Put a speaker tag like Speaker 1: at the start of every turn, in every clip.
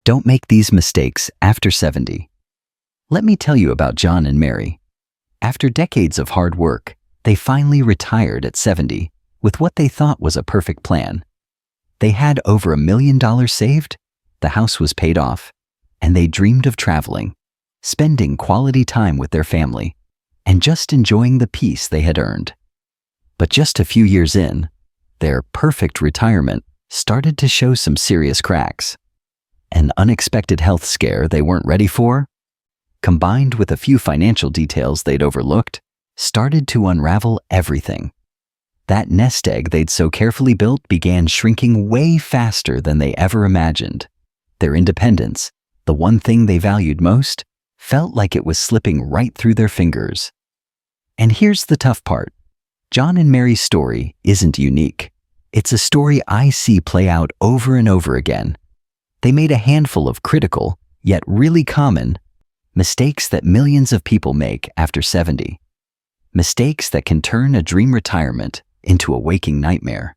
Speaker 1: Don't make these mistakes after 70. Let me tell you about John and Mary. After decades of hard work, they finally retired at 70 with what they thought was a perfect plan. They had over $1 million saved, the house was paid off, and they dreamed of traveling, spending quality time with their family, and just enjoying the peace they had earned. But just a few years in, their perfect retirement started to show some serious cracks. An unexpected health scare they weren't ready for, combined with a few financial details they'd overlooked, started to unravel everything. That nest egg they'd so carefully built began shrinking way faster than they ever imagined. Their independence, the one thing they valued most, felt like it was slipping right through their fingers. And here's the tough part. John and Mary's story isn't unique. It's a story I see play out over and over again. They made a handful of critical, yet really common, mistakes that millions of people make after 70. Mistakes that can turn a dream retirement into a waking nightmare.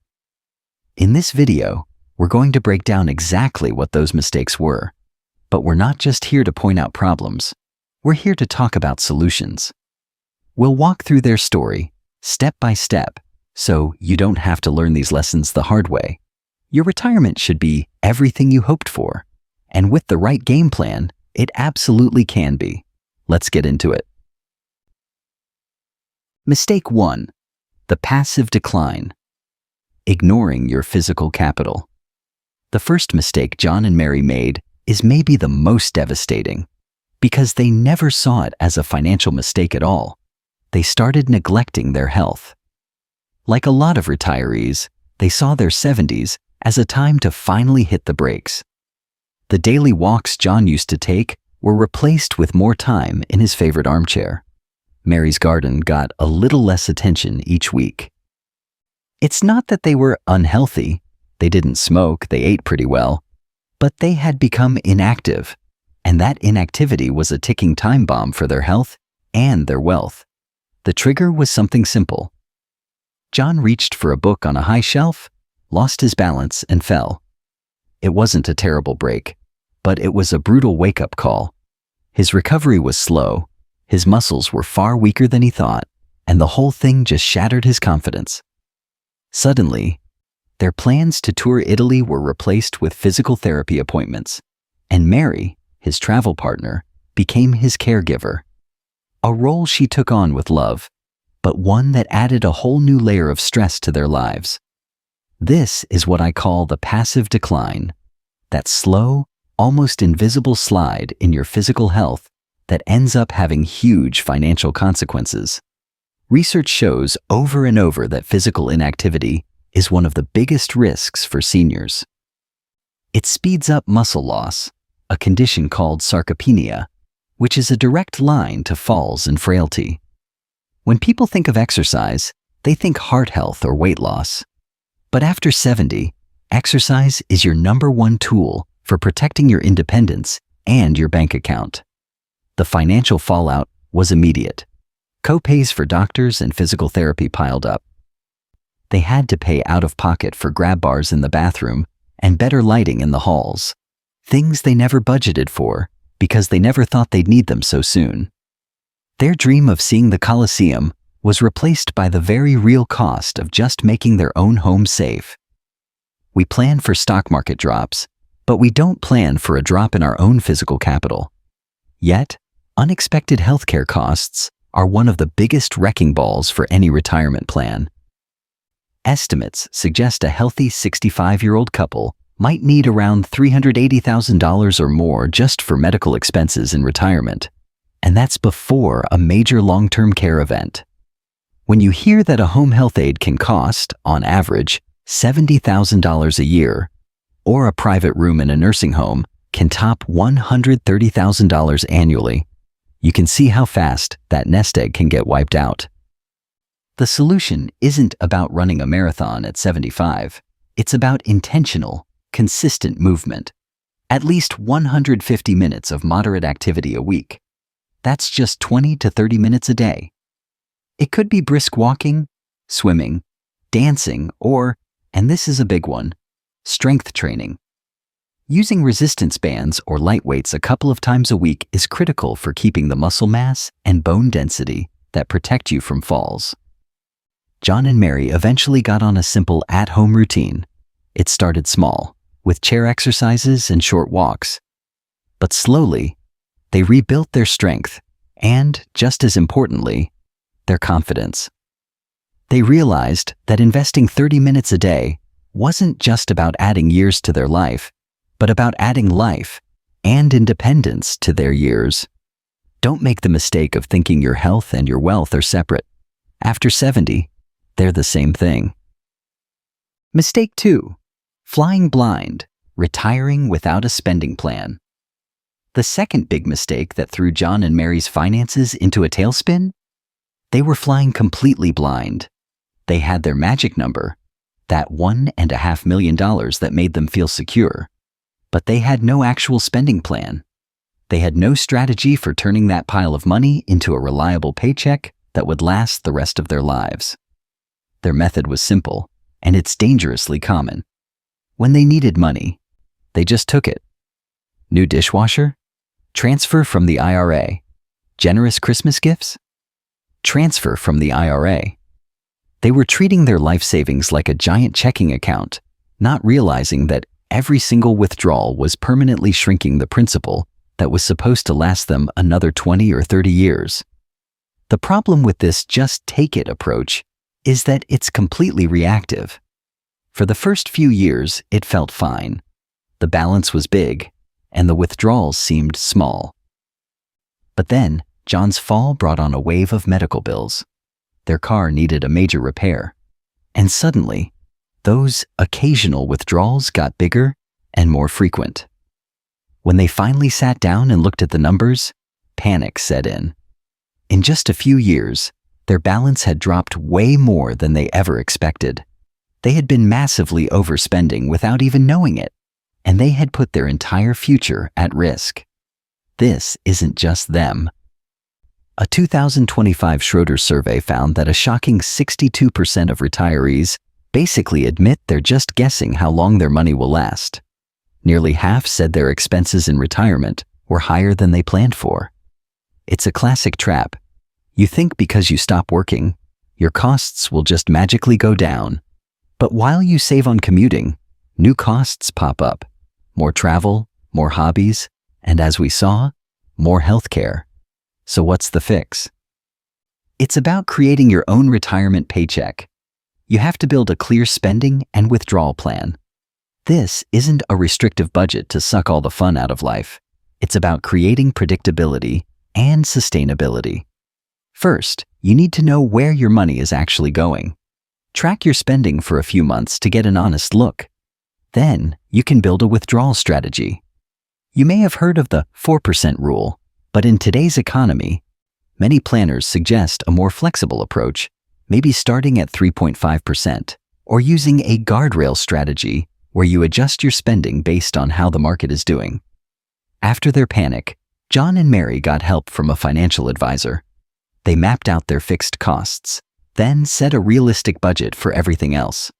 Speaker 1: In this video, we're going to break down exactly what those mistakes were. But we're not just here to point out problems. We're here to talk about solutions. We'll walk through their story, step by step, so you don't have to learn these lessons the hard way. Your retirement should be everything you hoped for. And with the right game plan, it absolutely can be. Let's get into it. Mistake 1. The passive decline. Ignoring your physical capital. The first mistake John and Mary made is maybe the most devastating, because they never saw it as a financial mistake at all. They started neglecting their health. Like a lot of retirees, they saw their 70s as a time to finally hit the brakes. The daily walks John used to take were replaced with more time in his favorite armchair. Mary's garden got a little less attention each week. It's not that they were unhealthy. They didn't smoke, they ate pretty well. But they had become inactive, and that inactivity was a ticking time bomb for their health and their wealth. The trigger was something simple. John reached for a book on a high shelf, lost his balance, and fell. It wasn't a terrible break, but it was a brutal wake-up call. His recovery was slow, his muscles were far weaker than he thought, and the whole thing just shattered his confidence. Suddenly, their plans to tour Italy were replaced with physical therapy appointments, and Mary, his travel partner, became his caregiver. A role she took on with love, but one that added a whole new layer of stress to their lives. This is what I call the passive decline, that slow, almost invisible slide in your physical health that ends up having huge financial consequences. Research shows over and over that physical inactivity is one of the biggest risks for seniors. It speeds up muscle loss, a condition called sarcopenia, which is a direct line to falls and frailty. When people think of exercise, they think heart health or weight loss. But after 70, exercise is your #1 tool for protecting your independence and your bank account. The financial fallout was immediate. Co-pays for doctors and physical therapy piled up. They had to pay out of pocket for grab bars in the bathroom and better lighting in the halls. Things they never budgeted for because they never thought they'd need them so soon. Their dream of seeing the Colosseum was replaced by the very real cost of just making their own home safe. We plan for stock market drops, but we don't plan for a drop in our own physical capital. Yet, unexpected healthcare costs are one of the biggest wrecking balls for any retirement plan. Estimates suggest a healthy 65-year-old couple might need around $380,000 or more just for medical expenses in retirement, and that's before a major long-term care event. When you hear that a home health aide can cost, on average, $70,000 a year, or a private room in a nursing home can top $130,000 annually, you can see how fast that nest egg can get wiped out. The solution isn't about running a marathon at 75. It's about intentional, consistent movement. At least 150 minutes of moderate activity a week. That's just 20 to 30 minutes a day. It could be brisk walking, swimming, dancing, or, and this is a big one, strength training. Using resistance bands or light weights a couple of times a week is critical for keeping the muscle mass and bone density that protect you from falls. John and Mary eventually got on a simple at-home routine. It started small, with chair exercises and short walks. But slowly, they rebuilt their strength and, just as importantly, their confidence. They realized that investing 30 minutes a day wasn't just about adding years to their life, but about adding life and independence to their years. Don't make the mistake of thinking your health and your wealth are separate. After 70, they're the same thing. Mistake 2. Flying blind, retiring without a spending plan. The second big mistake that threw John and Mary's finances into a tailspin? They were flying completely blind. They had their magic number, that $1.5 million that made them feel secure. But they had no actual spending plan. They had no strategy for turning that pile of money into a reliable paycheck that would last the rest of their lives. Their method was simple, and it's dangerously common. When they needed money, they just took it. New dishwasher? Transfer from the IRA. Generous Christmas gifts? Transfer from the IRA. They were treating their life savings like a giant checking account, not realizing that every single withdrawal was permanently shrinking the principal that was supposed to last them another 20 or 30 years. The problem with this just take it approach is that it's completely reactive. For the first few years, it felt fine. The balance was big, and the withdrawals seemed small. But then, John's fall brought on a wave of medical bills. Their car needed a major repair. And suddenly, those occasional withdrawals got bigger and more frequent. When they finally sat down and looked at the numbers, panic set in. In just a few years, their balance had dropped way more than they ever expected. They had been massively overspending without even knowing it, and they had put their entire future at risk. This isn't just them. A 2025 Schroeder survey found that a shocking 62% of retirees basically admit they're just guessing how long their money will last. Nearly half said their expenses in retirement were higher than they planned for. It's a classic trap. You think because you stop working, your costs will just magically go down. But while you save on commuting, new costs pop up. More travel, more hobbies, and as we saw, more healthcare. So what's the fix? It's about creating your own retirement paycheck. You have to build a clear spending and withdrawal plan. This isn't a restrictive budget to suck all the fun out of life. It's about creating predictability and sustainability. First, you need to know where your money is actually going. Track your spending for a few months to get an honest look. Then, you can build a withdrawal strategy. You may have heard of the 4% rule, but in today's economy, many planners suggest a more flexible approach, maybe starting at 3.5%, or using a guardrail strategy where you adjust your spending based on how the market is doing. After their panic, John and Mary got help from a financial advisor. They mapped out their fixed costs, then set a realistic budget for everything else.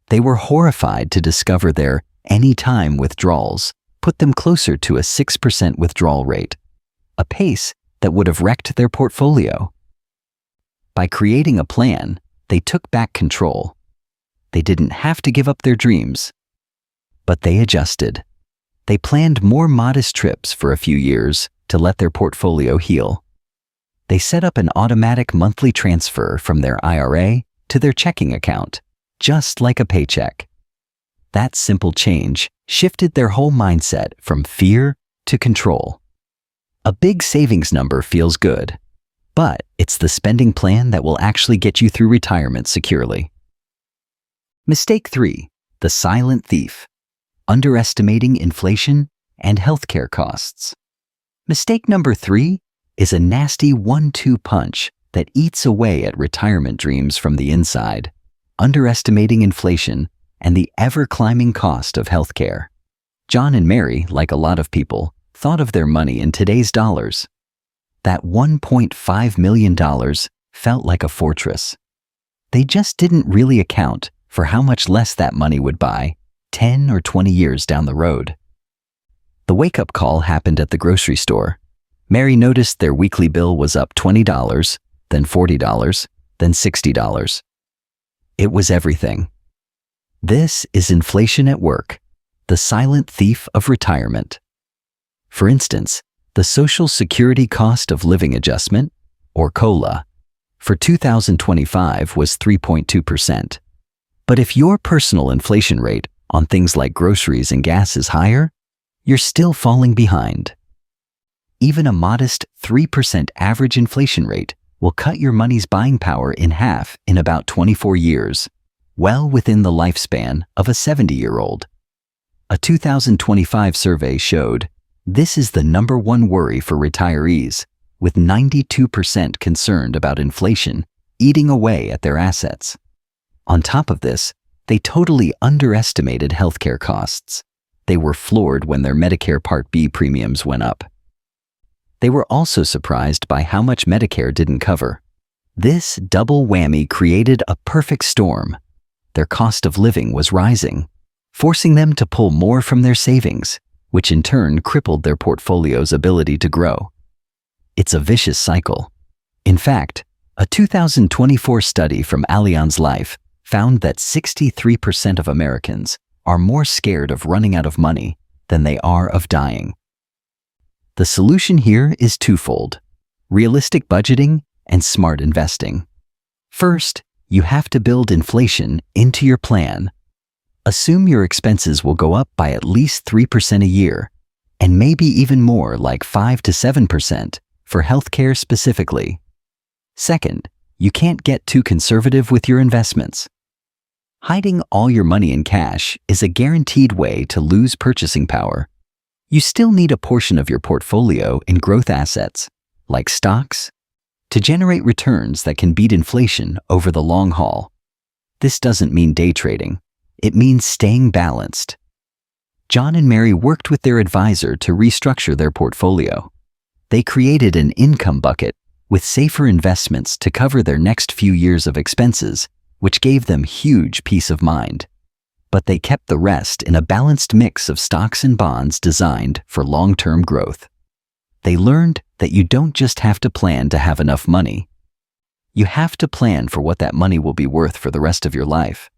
Speaker 1: They were horrified to discover their anytime withdrawals put them closer to a 6% withdrawal rate, a pace that would have wrecked their portfolio. By creating a plan, they took back control. They didn't have to give up their dreams, but they adjusted. They planned more modest trips for a few years to let their portfolio heal. They set up an automatic monthly transfer from their IRA to their checking account, just like a paycheck. That simple change shifted their whole mindset from fear to control. A big savings number feels good, but it's the spending plan that will actually get you through retirement securely. Mistake 3, the silent thief. Underestimating inflation and healthcare costs. Mistake number 3 is a nasty 1-2 punch that eats away at retirement dreams from the inside, underestimating inflation and the ever-climbing cost of healthcare. John and Mary, like a lot of people, thought of their money in today's dollars. That $1.5 million felt like a fortress. They just didn't really account for how much less that money would buy 10 or 20 years down the road. The wake-up call happened at the grocery store. Mary noticed their weekly bill was up $20, then $40, then $60. It was everything. This is inflation at work, the silent thief of retirement. For instance, the Social Security Cost of Living Adjustment, or COLA, for 2025 was 3.2%. But if your personal inflation rate on things like groceries and gas is higher, you're still falling behind. Even a modest 3% average inflation rate will cut your money's buying power in half in about 24 years, well within the lifespan of a 70-year-old. A 2025 survey showed this is the #1 worry for retirees, with 92% concerned about inflation eating away at their assets. On top of this, they totally underestimated healthcare costs. They were floored when their Medicare Part B premiums went up. They were also surprised by how much Medicare didn't cover. This double whammy created a perfect storm. Their cost of living was rising, forcing them to pull more from their savings, which in turn crippled their portfolio's ability to grow. It's a vicious cycle. In fact, a 2024 study from Allianz Life found that 63% of Americans are more scared of running out of money than they are of dying. The solution here is twofold: realistic budgeting and smart investing. First, you have to build inflation into your plan. Assume your expenses will go up by at least 3% a year, and maybe even more, like 5 to 7% for healthcare specifically. Second, you can't get too conservative with your investments. Hiding all your money in cash is a guaranteed way to lose purchasing power. You still need a portion of your portfolio in growth assets, like stocks, to generate returns that can beat inflation over the long haul. This doesn't mean day trading. It means staying balanced. John and Mary worked with their advisor to restructure their portfolio. They created an income bucket with safer investments to cover their next few years of expenses, which gave them huge peace of mind. But they kept the rest in a balanced mix of stocks and bonds designed for long-term growth. They learned that you don't just have to plan to have enough money. You have to plan for what that money will be worth for the rest of your life.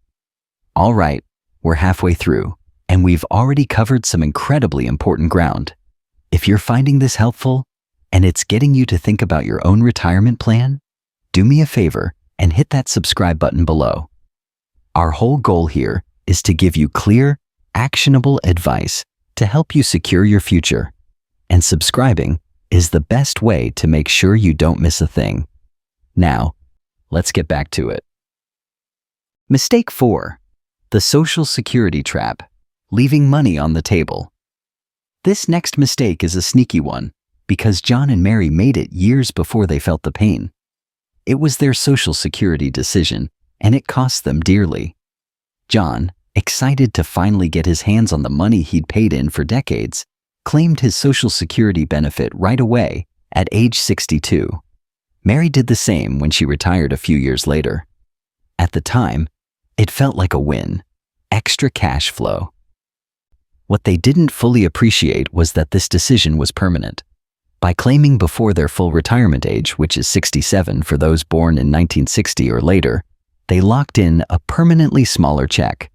Speaker 1: All right, we're halfway through, and we've already covered some incredibly important ground. If you're finding this helpful, and it's getting you to think about your own retirement plan, do me a favor and hit that subscribe button below. Our whole goal here is to give you clear, actionable advice to help you secure your future. And subscribing is the best way to make sure you don't miss a thing. Now, let's get back to it. Mistake 4. The Social Security trap, leaving money on the table. This next mistake is a sneaky one, because John and Mary made it years before they felt the pain. It was their Social Security decision, and it cost them dearly. John, excited to finally get his hands on the money he'd paid in for decades, claimed his Social Security benefit right away at age 62. Mary did the same when she retired a few years later. At the time, it felt like a win, extra cash flow. What they didn't fully appreciate was that this decision was permanent. By claiming before their full retirement age, which is 67 for those born in 1960 or later, they locked in a permanently smaller check.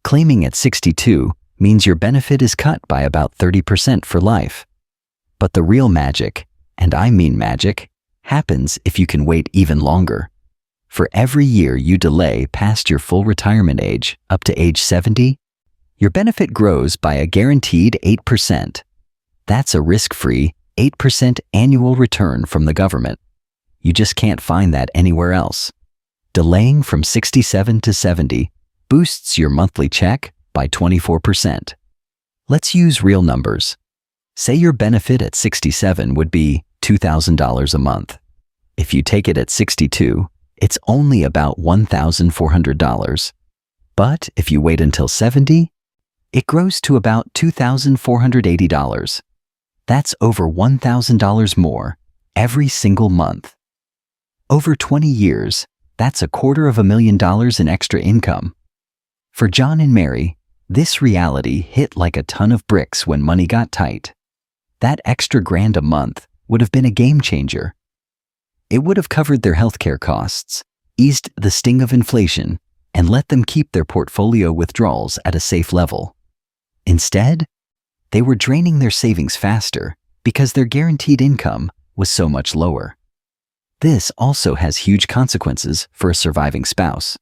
Speaker 1: Claiming at 62 means your benefit is cut by about 30% for life. But the real magic, and I mean magic, happens if you can wait even longer. For every year you delay past your full retirement age, up to age 70, your benefit grows by a guaranteed 8%. That's a risk-free 8% annual return from the government. You just can't find that anywhere else. Delaying from 67 to 70 boosts your monthly check by 24%. Let's use real numbers. Say your benefit at 67 would be $2,000 a month. If you take it at 62, it's only about $1,400. But if you wait until 70, it grows to about $2,480. That's over $1,000 more every single month. Over 20 years, that's $250,000 in extra income. For John and Mary, This reality hit like a ton of bricks when money got tight. That extra grand a month would have been a game changer. It would have covered their healthcare costs, eased the sting of inflation, and let them keep their portfolio withdrawals at a safe level. Instead, they were draining their savings faster because their guaranteed income was so much lower. This also has huge consequences for a surviving spouse.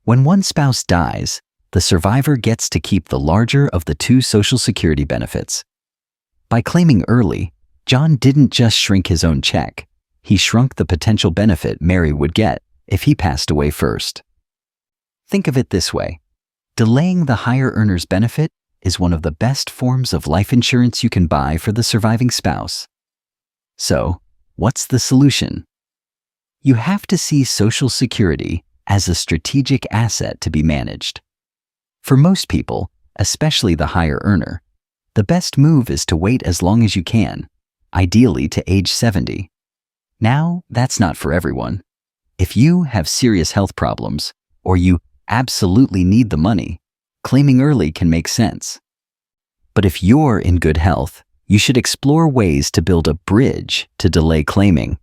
Speaker 1: When one spouse dies, the survivor gets to keep the larger of the two Social Security benefits. By claiming early, John didn't just shrink his own check, he shrunk the potential benefit Mary would get if he passed away first. Think of it this way. Delaying the higher earner's benefit is one of the best forms of life insurance you can buy for the surviving spouse. So, what's the solution? You have to see Social Security as a strategic asset to be managed. For most people, especially the higher earner, the best move is to wait as long as you can, ideally to age 70. Now, that's not for everyone. If you have serious health problems, or you absolutely need the money, claiming early can make sense. But if you're in good health, you should explore ways to build a bridge to delay claiming.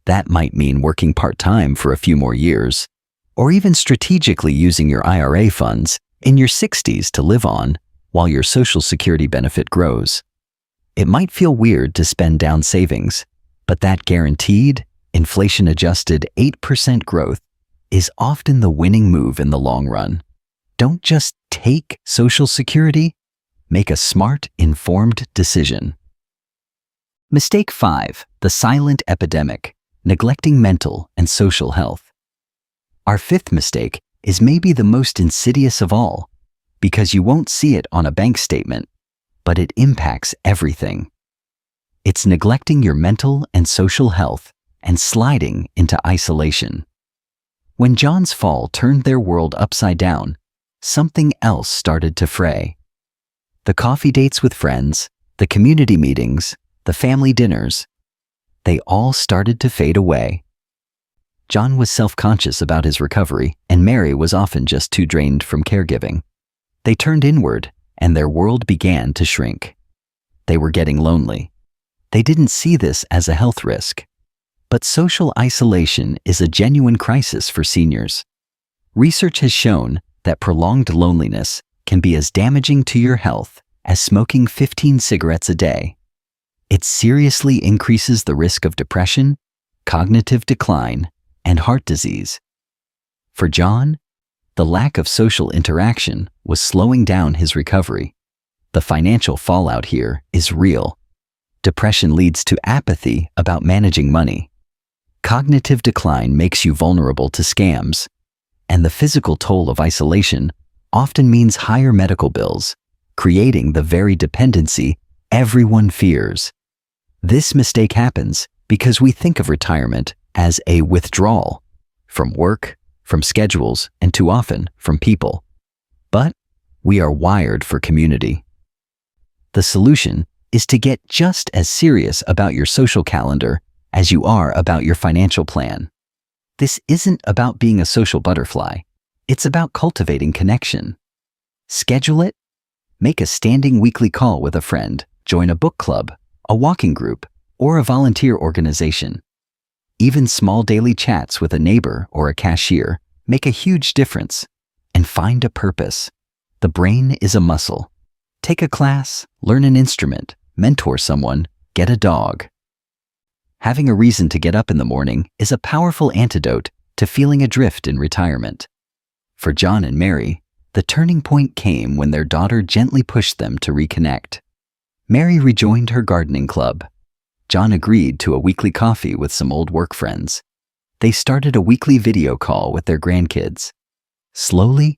Speaker 1: That might mean working part-time for a few more years, or even strategically using your IRA funds in your 60s to live on while your Social Security benefit grows. It might feel weird to spend down savings, but that guaranteed, inflation-adjusted 8% growth is often the winning move in the long run. Don't just take Social Security, make a smart, informed decision. Mistake 5, the silent epidemic, neglecting mental and social health. Our fifth mistake is maybe the most insidious of all, because you won't see it on a bank statement, but it impacts everything. It's neglecting your mental and social health and sliding into isolation. When John's fall turned their world upside down, something else started to fray. The coffee dates with friends, the community meetings, the family dinners, they all started to fade away. John was self-conscious about his recovery, and Mary was often just too drained from caregiving. They turned inward, and their world began to shrink. They were getting lonely. They didn't see this as a health risk. But social isolation is a genuine crisis for seniors. Research has shown that prolonged loneliness can be as damaging to your health as smoking 15 cigarettes a day. It seriously increases the risk of depression, cognitive decline, and heart disease. For John, the lack of social interaction was slowing down his recovery. The financial fallout here is real. Depression leads to apathy about managing money. Cognitive decline makes you vulnerable to scams, and the physical toll of isolation often means higher medical bills, creating the very dependency everyone fears. This mistake happens because we think of retirement as a withdrawal from work, from schedules, and too often from people. But we are wired for community. The solution is to get just as serious about your social calendar as you are about your financial plan. This isn't about being a social butterfly. It's about cultivating connection. Schedule it. Make a standing weekly call with a friend, join a book club, a walking group, or a volunteer organization. Even small daily chats with a neighbor or a cashier make a huge difference. And find a purpose. The brain is a muscle. Take a class, learn an instrument, mentor someone, get a dog. Having a reason to get up in the morning is a powerful antidote to feeling adrift in retirement. For John and Mary, the turning point came when their daughter gently pushed them to reconnect. Mary rejoined her gardening club. John agreed to a weekly coffee with some old work friends. They started a weekly video call with their grandkids. Slowly,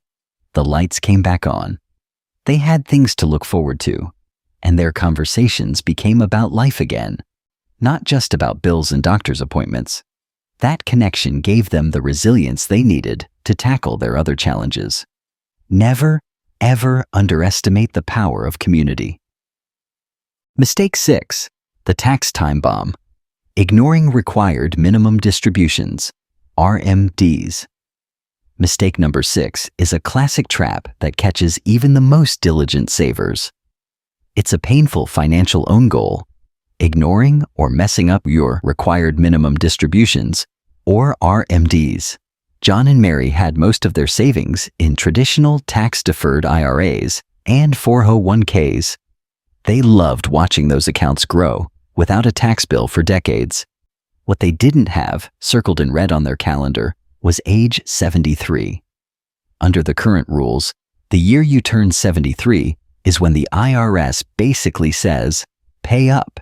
Speaker 1: the lights came back on. They had things to look forward to, and their conversations became about life again, not just about bills and doctor's appointments. That connection gave them the resilience they needed to tackle their other challenges. Never, ever underestimate the power of community. Mistake 6, the tax time bomb. Ignoring required minimum distributions, RMDs. Mistake number 6 is a classic trap that catches even the most diligent savers. It's a painful financial own goal, ignoring or messing up your required minimum distributions, or RMDs. John and Mary had most of their savings in traditional tax-deferred IRAs and 401ks. They loved watching those accounts grow without a tax bill for decades. What they didn't have, circled in red on their calendar, was age 73. Under the current rules, the year you turn 73 is when the IRS basically says, pay up.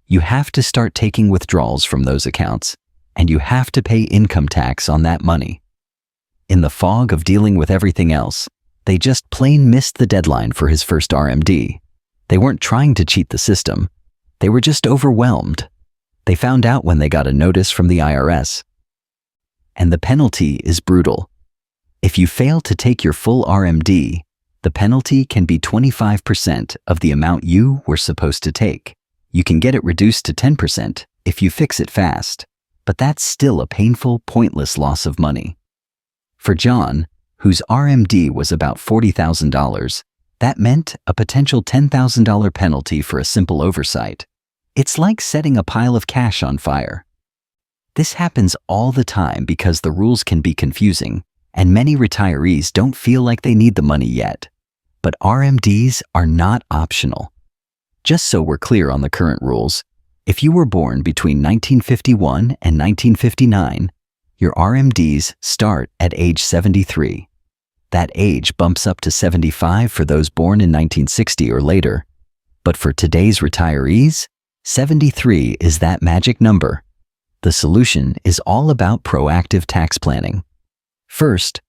Speaker 1: You have to start taking withdrawals from those accounts, and you have to pay income tax on that money. In the fog of dealing with everything else, they just plain missed the deadline for his first RMD. They weren't trying to cheat the system. They were just overwhelmed. They found out when they got a notice from the IRS. And the penalty is brutal. If you fail to take your full RMD, the penalty can be 25% of the amount you were supposed to take. You can get it reduced to 10% if you fix it fast, but that's still a painful, pointless loss of money. For John, whose RMD was about $40,000, that meant a potential $10,000 penalty for a simple oversight. It's like setting a pile of cash on fire. This happens all the time because the rules can be confusing, and many retirees don't feel like they need the money yet. But RMDs are not optional. Just so we're clear on the current rules, if you were born between 1951 and 1959, your RMDs start at age 73. That age bumps up to 75 for those born in 1960 or later. But for today's retirees, 73 is that magic number. The solution is all about proactive tax planning. First,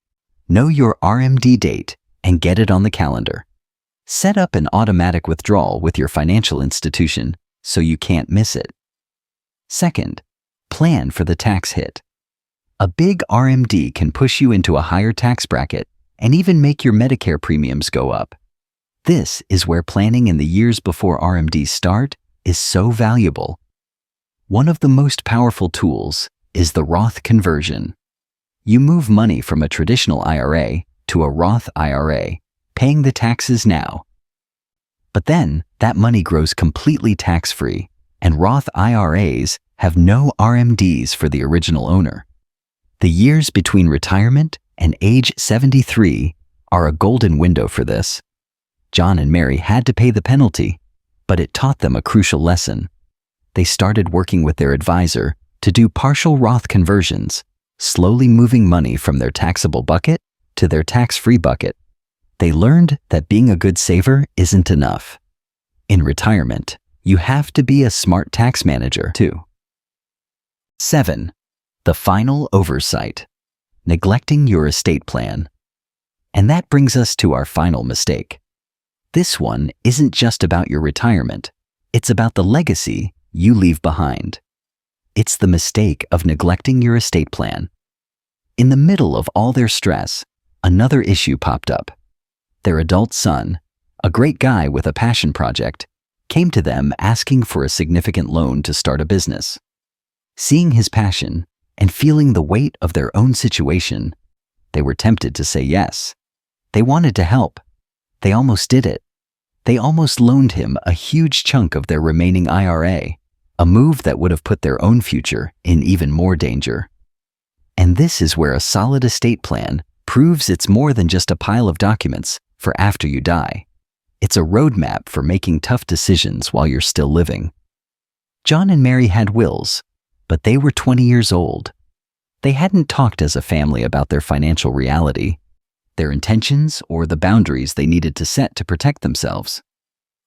Speaker 1: know your RMD date and get it on the calendar. Set up an automatic withdrawal with your financial institution so you can't miss it. Second, plan for the tax hit. A big RMD can push you into a higher tax bracket and even make your Medicare premiums go up. This is where planning in the years before RMDs start is so valuable. One of the most powerful tools is the Roth conversion. You move money from a traditional IRA to a Roth IRA, paying the taxes now. But then, that money grows completely tax-free, and Roth IRAs have no RMDs for the original owner. The years between retirement and age 73 are a golden window for this. John and Mary had to pay the penalty, but it taught them a crucial lesson. They started working with their advisor to do partial Roth conversions, slowly moving money from their taxable bucket to their tax-free bucket. They learned that being a good saver isn't enough. In retirement, you have to be a smart tax manager too. 7. The Final Oversight. Neglecting your estate plan. And that brings us to our final mistake. This one isn't just about your retirement. It's about the legacy you leave behind. It's the mistake of neglecting your estate plan. In the middle of all their stress, another issue popped up. Their adult son, a great guy with a passion project, came to them asking for a significant loan to start a business. Seeing his passion and feeling the weight of their own situation, they were tempted to say yes. They wanted to help. They almost did it. They almost loaned him a huge chunk of their remaining IRA, a move that would have put their own future in even more danger. And this is where a solid estate plan proves it's more than just a pile of documents for after you die. It's a roadmap for making tough decisions while you're still living. John and Mary had wills, but they were 20 years old. They hadn't talked as a family about their financial reality, their intentions, or the boundaries they needed to set to protect themselves.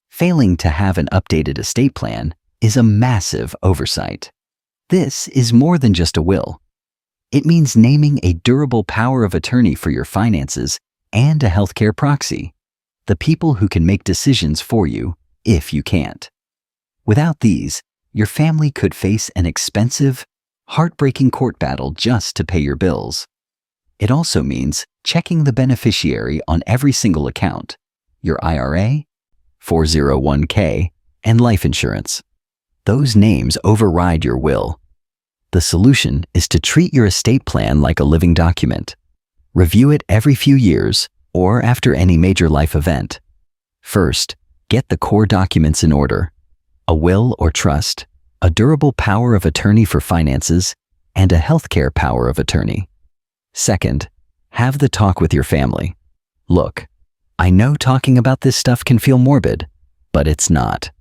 Speaker 1: Failing to have an updated estate plan is a massive oversight. This is more than just a will. It means naming a durable power of attorney for your finances and a healthcare proxy, the people who can make decisions for you if you can't. Without these, your family could face an expensive, heartbreaking court battle just to pay your bills. It also means checking the beneficiary on every single account, your IRA, 401k, and life insurance. Those names override your will. The solution is to treat your estate plan like a living document. Review it every few years or after any major life event. First, get the core documents in order: a will or trust, a durable power of attorney for finances, and a healthcare power of attorney. Second, have the talk with your family. Look, I know talking about this stuff can feel morbid, but it's not.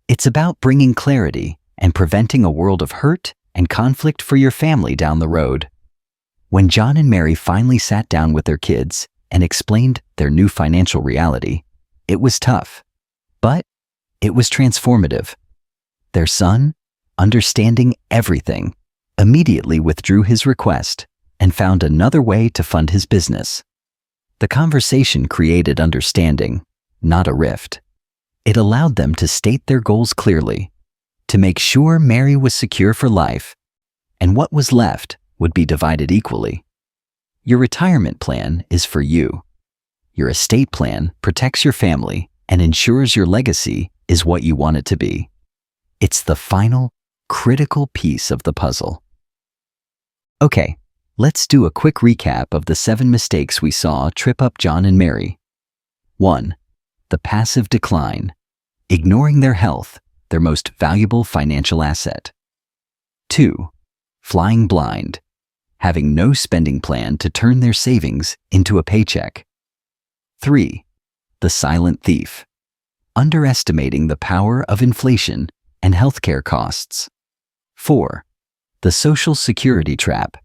Speaker 1: It's about bringing clarity and preventing a world of hurt and conflict for your family down the road. When John and Mary finally sat down with their kids and explained their new financial reality, it was tough, but it was transformative. Their son, understanding everything, immediately withdrew his request and found another way to fund his business. The conversation created understanding, not a rift. It allowed them to state their goals clearly, to make sure Mary was secure for life, and what was left would be divided equally. Your retirement plan is for you. Your estate plan protects your family and ensures your legacy is what you want it to be. It's the final, critical piece of the puzzle. Okay, let's do a quick recap of the 7 mistakes we saw trip up John and Mary. 1. The passive decline, ignoring their health, their most valuable financial asset. 2. Flying blind, having no spending plan to turn their savings into a paycheck. 3. The silent thief, underestimating the power of inflation and healthcare costs. 4. The social security trap,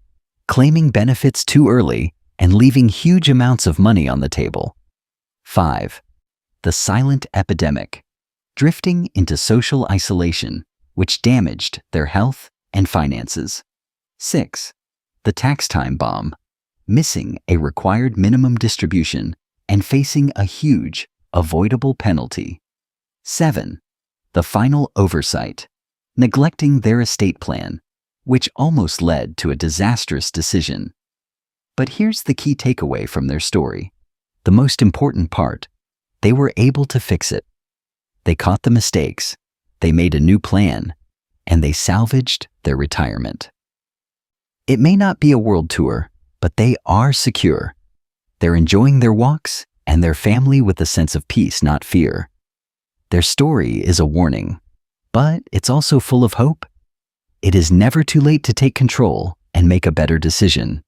Speaker 1: claiming benefits too early and leaving huge amounts of money on the table. 5. The silent epidemic, drifting into social isolation, which damaged their health and finances. 6. The tax time bomb, missing a required minimum distribution and facing a huge, avoidable penalty. 7. The final oversight, neglecting their estate plan, which almost led to a disastrous decision. But here's the key takeaway from their story. The most important part: they were able to fix it. They caught the mistakes, they made a new plan, and they salvaged their retirement. It may not be a world tour, but they are secure. They're enjoying their walks and their family with a sense of peace, not fear. Their story is a warning, but it's also full of hope. It is never too late to take control and make a better decision.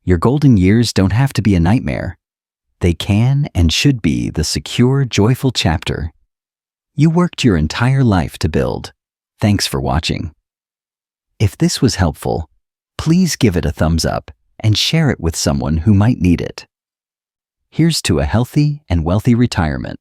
Speaker 1: Your golden years don't have to be a nightmare. They can and should be the secure, joyful chapter you worked your entire life to build. Thanks for watching. If this was helpful, please give it a thumbs up and share it with someone who might need it. Here's to a healthy and wealthy retirement.